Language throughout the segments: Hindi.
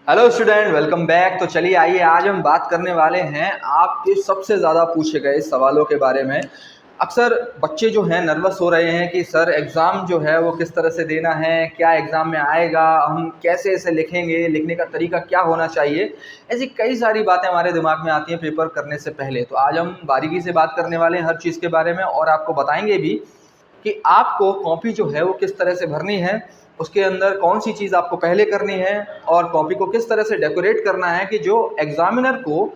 Hello student, welcome back. तो चलिए आइए, आज हम बात करने वाले हैं आपके सबसे ज़्यादा पूछे गए सवालों के बारे में। अक्सर बच्चे जो हैं नर्वस हो रहे हैं कि सर एग्ज़ाम जो है वो किस तरह से देना है, क्या एग्ज़ाम में आएगा, हम कैसे इसे लिखेंगे, लिखने का तरीका क्या होना चाहिए। ऐसी कई सारी बातें हमारे दिमाग में आती हैं पेपर करने से पहले। तो आज हम बारीकी से बात करने वाले हैं हर चीज़ के बारे में और आपको बताएंगे भी कि आपको कॉपी जो है वो किस तरह से भरनी है, उसके अंदर कौन सी चीज़ आपको पहले करनी है और कॉपी को किस तरह से डेकोरेट करना है कि जो एग्जामिनर को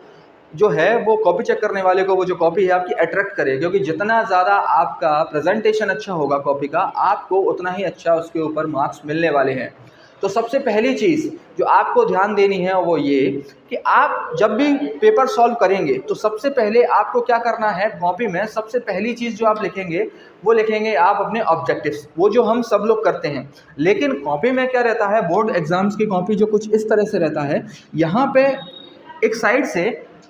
जो है वो कॉपी चेक करने वाले को वो जो कॉपी है आपकी अट्रैक्ट करे। क्योंकि जितना ज़्यादा आपका प्रेजेंटेशन अच्छा होगा कॉपी का, आपको उतना ही अच्छा उसके ऊपर मार्क्स मिलने वाले हैं। तो सबसे पहली चीज़ जो आपको ध्यान देनी है वो ये कि आप जब भी पेपर सॉल्व करेंगे तो सबसे पहले आपको क्या करना है, कॉपी में सबसे पहली चीज़ जो आप लिखेंगे वो लिखेंगे आप अपने ऑब्जेक्टिव्स, वो जो हम सब लोग करते हैं। लेकिन कॉपी में क्या रहता है, बोर्ड एग्जाम्स की कॉपी जो कुछ इस तरह से रहता है, यहाँ पे एक साइड से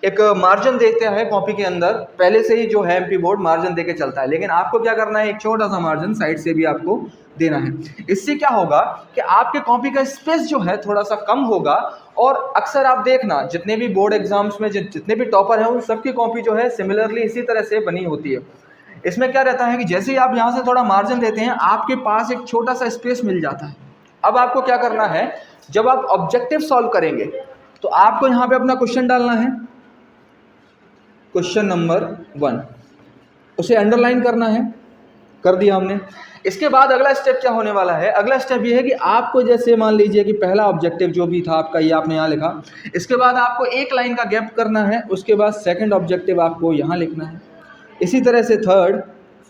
एक मार्जिन देते हैं कॉपी के अंदर, पहले से ही जो है एमपी बोर्ड मार्जिन देके चलता है। लेकिन आपको क्या करना है, एक छोटा सा मार्जिन साइड से भी आपको देना है। इससे क्या होगा कि आपके कॉपी का स्पेस जो है थोड़ा सा कम होगा। और अक्सर आप देखना जितने भी बोर्ड एग्जाम्स में जितने भी टॉपर हैं उन सबकी कॉपी जो है सिमिलरली इसी तरह से बनी होती है। इसमें क्या रहता है कि जैसे ही आप यहाँ से थोड़ा मार्जिन देते हैं आपके पास एक छोटा सा स्पेस मिल जाता है। अब आपको क्या करना है, जब आप ऑब्जेक्टिव सॉल्व करेंगे तो आपको यहाँ पे अपना क्वेश्चन डालना है, क्वेश्चन नंबर 1, उसे अंडरलाइन करना है, कर दिया हमने। इसके बाद अगला स्टेप क्या होने वाला है, अगला स्टेप ये है कि आपको जैसे मान लीजिए कि पहला ऑब्जेक्टिव जो भी था आपका ये आपने यहाँ लिखा, इसके बाद आपको एक लाइन का गैप करना है, उसके बाद सेकंड ऑब्जेक्टिव आपको यहाँ लिखना है, इसी तरह से थर्ड,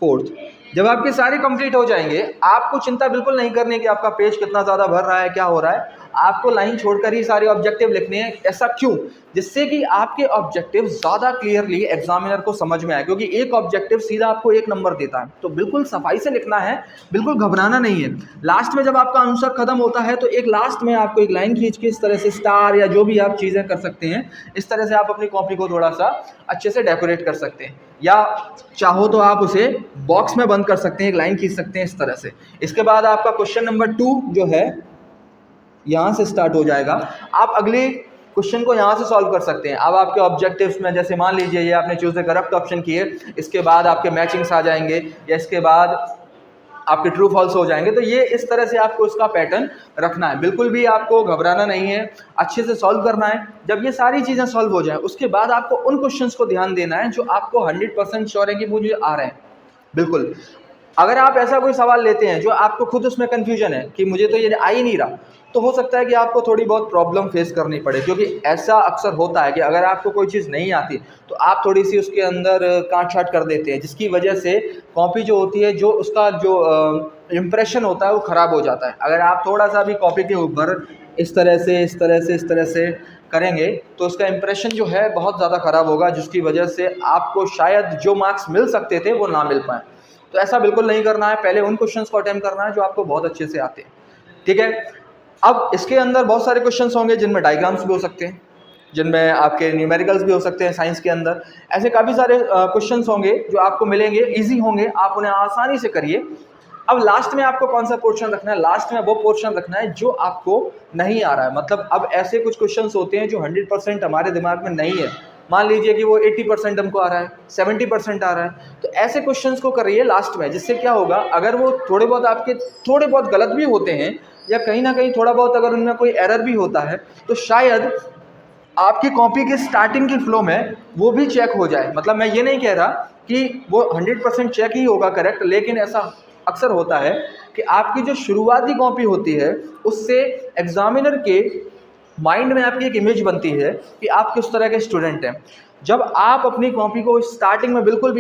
फोर्थ। जब आपके सारे कंप्लीट हो जाएंगे आपको चिंता बिल्कुल नहीं करनी कि आपका पेज कितना ज़्यादा भर रहा है, क्या हो रहा है। आपको लाइन छोड़कर ही सारे ऑब्जेक्टिव लिखने हैं। ऐसा क्यों? जिससे कि आपके ऑब्जेक्टिव ज़्यादा क्लियरली एग्जामिनर को समझ में आए, क्योंकि एक ऑब्जेक्टिव सीधा आपको 1 नंबर देता है। तो बिल्कुल सफाई से लिखना है, बिल्कुल घबराना नहीं है। लास्ट में जब आपका आंसर खत्म होता है तो एक लास्ट में आपको एक लाइन खींच के इस तरह से स्टार या जो भी आप चीज़ें कर सकते हैं, इस तरह से आप अपनी कॉपी को थोड़ा सा अच्छे से डेकोरेट कर सकते हैं। या चाहो तो आप उसे बॉक्स में बंद कर सकते हैं, एक लाइन खींच सकते हैं इस तरह से। इसके बाद आपका क्वेश्चन नंबर 2 जो है यहाँ से स्टार्ट हो जाएगा। आप अगले क्वेश्चन को यहाँ से सॉल्व कर सकते हैं। अब आपके ऑब्जेक्टिव्स में जैसे मान लीजिए ये आपने चूज द करेक्ट ऑप्शन किए, इसके बाद आपके मैचिंग्स आ जाएंगे या इसके बाद आपके ट्रू फॉल्स हो जाएंगे। तो ये इस तरह से आपको इसका पैटर्न रखना है, बिल्कुल भी आपको घबराना नहीं है, अच्छे से सॉल्व करना है। जब ये सारी चीज़ें सॉल्व हो जाए उसके बाद आपको उन क्वेश्चंस को ध्यान देना है जो आपको 100% श्योर है कि मुझे आ रहे हैं। बिल्कुल, अगर आप ऐसा कोई सवाल लेते हैं जो आपको खुद उसमें कन्फ्यूजन है कि मुझे तो ये आ ही नहीं रहा, तो हो सकता है कि आपको थोड़ी बहुत प्रॉब्लम फेस करनी पड़े। क्योंकि ऐसा अक्सर होता है कि अगर आपको कोई चीज़ नहीं आती तो आप थोड़ी सी उसके अंदर काट छाट कर देते हैं, जिसकी वजह से कॉपी जो होती है, जो उसका जो इम्प्रेशन होता है वो ख़राब हो जाता है। अगर आप थोड़ा सा भी कॉपी के ऊपर इस तरह से इस तरह से इस तरह से करेंगे तो उसका इम्प्रेशन जो है बहुत ज़्यादा ख़राब होगा, जिसकी वजह से आपको शायद जो मार्क्स मिल सकते थे वो ना मिल पाए। तो ऐसा बिल्कुल नहीं करना है, पहले उन क्वेश्चंस को अटेम्प्ट करना है जो आपको बहुत अच्छे से आते हैं। ठीक है, अब इसके अंदर बहुत सारे क्वेश्चंस होंगे जिनमें डायग्राम्स भी हो सकते हैं, जिनमें आपके न्यूमेरिकल्स भी हो सकते हैं। साइंस के अंदर ऐसे काफ़ी सारे क्वेश्चंस होंगे जो आपको मिलेंगे, इजी होंगे, आप उन्हें आसानी से करिए। अब लास्ट में आपको कौन सा पोर्शन रखना है, लास्ट में वो पोर्शन रखना है जो आपको नहीं आ रहा है। मतलब अब ऐसे कुछ क्वेश्चंस होते हैं जो 100% हमारे दिमाग में नहीं है। मान लीजिए कि वो 80% हमको आ रहा है, 70% आ रहा है, तो ऐसे क्वेश्चंस को करिए लास्ट में। जिससे क्या होगा, अगर वो थोड़े बहुत आपके थोड़े बहुत गलत भी होते हैं या कहीं ना कहीं थोड़ा बहुत अगर उनमें कोई एरर भी होता है, तो शायद आपकी कॉपी के स्टार्टिंग की फ्लो में वो भी चेक हो जाए। मतलब मैं ये नहीं कह रहा कि वो 100% चेक ही होगा करेक्ट, लेकिन ऐसा अक्सर होता है कि आपकी जो शुरुआती कॉपी होती है उससे एग्जामिनर के माइंड में आपकी एक इमेज बनती है कि आप किस तरह के स्टूडेंट हैं। जब आप अपनी कॉपी को स्टार्टिंग में बिल्कुल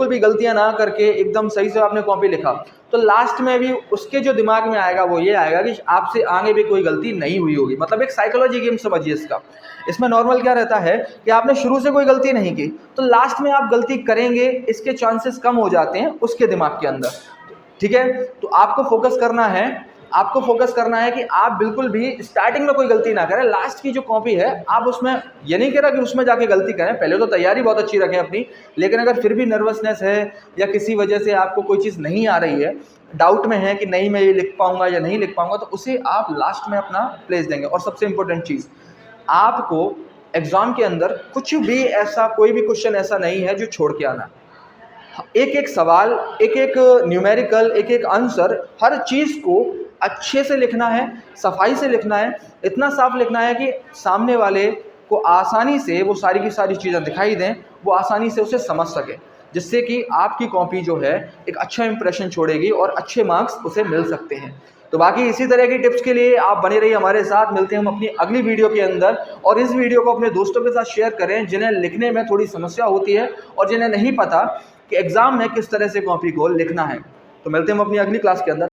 भी गलतियां ना करके एकदम सही से आपने कॉपी लिखा, तो लास्ट में भी उसके जो दिमाग में आएगा वो ये आएगा कि आपसे आगे भी कोई गलती नहीं हुई होगी। मतलब एक साइकोलॉजी गेम समझिए इसका। इसमें नॉर्मल क्या रहता है कि आपने शुरू से कोई गलती नहीं की तो लास्ट में आप गलती करेंगे, इसके चांसेस कम हो जाते हैं उसके दिमाग के अंदर। ठीक है, तो आपको फोकस करना है, आपको फोकस करना है कि आप बिल्कुल भी स्टार्टिंग में कोई गलती ना करें। लास्ट की जो कॉपी है आप उसमें, ये नहीं कह रहा कि उसमें जाके गलती करें, पहले तो तैयारी बहुत अच्छी रखें अपनी। लेकिन अगर फिर भी नर्वसनेस है या किसी वजह से आपको कोई चीज़ नहीं आ रही है, डाउट में है कि नहीं मैं ये लिख पाऊंगा या नहीं लिख पाऊंगा, तो उसे आप लास्ट में अपना प्लेस देंगे। और सबसे इंपॉर्टेंट चीज़, आपको एग्ज़ाम के अंदर कुछ भी ऐसा, कोई भी क्वेश्चन ऐसा नहीं है जो छोड़ के आना। एक एक सवाल, एक एक न्यूमेरिकल, एक एक आंसर, हर चीज़ को अच्छे से लिखना है, सफाई से लिखना है, इतना साफ लिखना है कि सामने वाले को आसानी से वो सारी की सारी चीज़ें दिखाई दें, वो आसानी से उसे समझ सके, जिससे कि आपकी कॉपी जो है एक अच्छा इंप्रेशन छोड़ेगी और अच्छे मार्क्स उसे मिल सकते हैं। तो बाकी इसी तरह की टिप्स के लिए आप बने रहिए हमारे साथ। मिलते हैं हम अपनी अगली वीडियो के अंदर, और इस वीडियो को अपने दोस्तों के साथ शेयर करें जिन्हें लिखने में थोड़ी समस्या होती है और जिन्हें नहीं पता कि एग्ज़ाम में किस तरह से कॉपी को लिखना है। तो मिलते हैं हम अपनी अगली क्लास के अंदर।